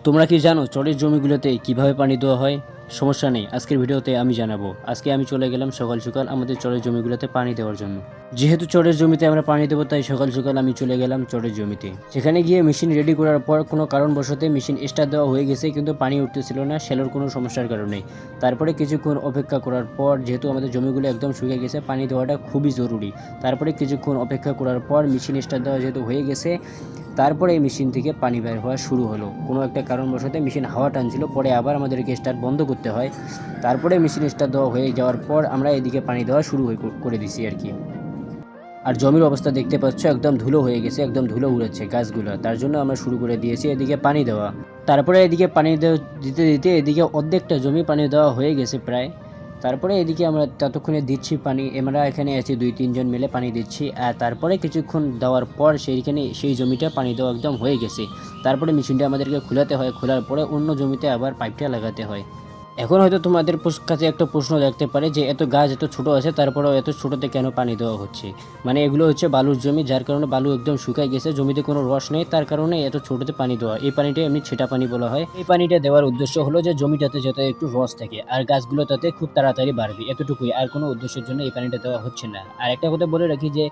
তোমরা কি জানো চরের জমিগুলোতে কিভাবে পানি দেওয়া হয়? সমস্যা নেই, আজকের ভিডিওতে আমি জানাবো। আজকে আমি চলে গেলাম সকাল সকাল আমাদের চরের জমিগুলোতে পানি দেওয়ার জন্য। যেহেতু চরের জমিতে আমরা পানি দেবো, তাই সকাল সকাল আমি চলে গেলাম চরের জমিতে। সেখানে গিয়ে মেশিন রেডি করার পর কোনো কারণবশত মেশিন স্টার্ট দেওয়া হয়ে গেছে, কিন্তু পানি উঠতেছিল না শ্যালোর কোনো সমস্যার কারণে। তারপরে কিছুক্ষণ অপেক্ষা করার পর, যেহেতু আমাদের জমিগুলো একদম শুকিয়ে গেছে, পানি দেওয়াটা খুবই জরুরি। তারপরে কিছুক্ষণ অপেক্ষা করার পর মেশিন স্টার্ট দেওয়া যেহেতু হয়ে গেছে, তারপরে এই মেশিন থেকে পানি বের হওয়া শুরু হলো। কোনো একটা কারণবশত মেশিন হাওয়া টানছিল, পরে আবার আমাদেরকে স্টার্ট বন্ধ করতে হয়। তারপরে মেশিন স্টার্ট দেওয়া হয়ে যাওয়ার পর আমরা এদিকে পানি দেওয়া শুরু করে দিছি আর কি। আর জমির অবস্থা দেখতে পাচ্ছ, একদম ধুলো হয়ে গেছে, একদম ধুলো উড়াচ্ছে গাছগুলো। তার জন্য আমরা শুরু করে দিয়েছি এদিকে পানি দেওয়া। তারপরে এদিকে পানি দিতে দিতে এদিকে অর্ধেকটা জমি পানি দেওয়া হয়ে গেছে প্রায়। তারপরে এদিকে আমরা ততক্ষণে দিচ্ছি পানি। আমরা এখানে আছি 2-3 জন মিলে পানি দিচ্ছি। আর তারপরে কিছুক্ষণ দেওয়ার পর সেই জমিটা পানি দেওয়া একদম হয়ে গেছে। তারপরে মেশিনটা আমাদেরকে খোলাতে হয়, খোলার পরে অন্য জমিতে আবার পাইপটা লাগাতে হয়। এখন হয়তো তোমাদের কাছে একটা প্রশ্ন থাকতে পারে যে এত গাছ এত ছোট আছে, তারপরেও এত ছোটোতে কেন পানি দেওয়া হচ্ছে? মানে এগুলো হচ্ছে বালুর জমি, যার কারণে বালু একদম শুকায় গেছে, জমিতে কোনো রস নেই, তার কারণে এত ছোটোতে পানি দেওয়া। এই পানিটা এমনি ছেটা পানি বলা হয়। এই পানিটা দেওয়ার উদ্দেশ্য হলো যে জমিটাতে যাতে একটু রস থাকে আর গাছগুলো তাতে খুব তাড়াতাড়ি বাড়বে, এতটুকুই। আর কোনো উদ্দেশ্যের জন্য এই পানিটা দেওয়া হচ্ছে না। আর একটা কথা বলে রাখি যে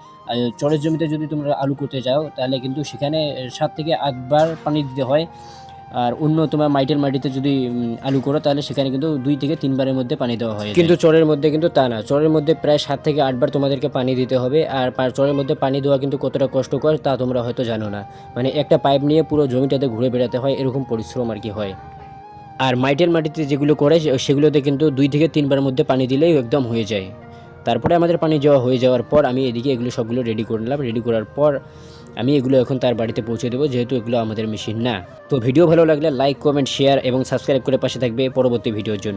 চরের জমিতে যদি তোমরা আলু করতে যাও, তাহলে কিন্তু সেখানে 7 থেকে 8 বার পানি দিতে হয়। আর অন্য তোমার মাইটের মাটিতে যদি আলু করো, তাহলে সেখানে কিন্তু 2 থেকে 3 বারের মধ্যে পানি দেওয়া হয়। কিন্তু চরের মধ্যে কিন্তু তা না, চরের মধ্যে প্রায় 7 থেকে 8 বার তোমাদেরকে পানি দিতে হবে। আর চরের মধ্যে পানি দেওয়া কিন্তু কতটা কষ্টকর তা তোমরা হয়তো জানো না। মানে একটা পাইপ নিয়ে পুরো জমিটাতে ঘুরে বেড়াতে হয়, এরকম পরিশ্রম আর কি হয়। আর মাইটের মাটিতে যেগুলো করে সেগুলোতে কিন্তু 2 থেকে 3 বারের মধ্যে পানি দিলেই একদম হয়ে যায়। তারপরে আমাদের পানি দেওয়া হয়ে যাওয়ার পর আমি এদিকে এগুলো সবগুলো রেডি করে নিলাম। রেডি করার পর আমি এগুলো এখন তার বাড়িতে পৌঁছে দেবো, যেহেতু এগুলো আমাদের মেশিন না। তো ভিডিও ভালো লাগলে লাইক, কমেন্ট, শেয়ার এবং সাবস্ক্রাইব করে পাশে থাকবে পরবর্তী ভিডিওর জন্য।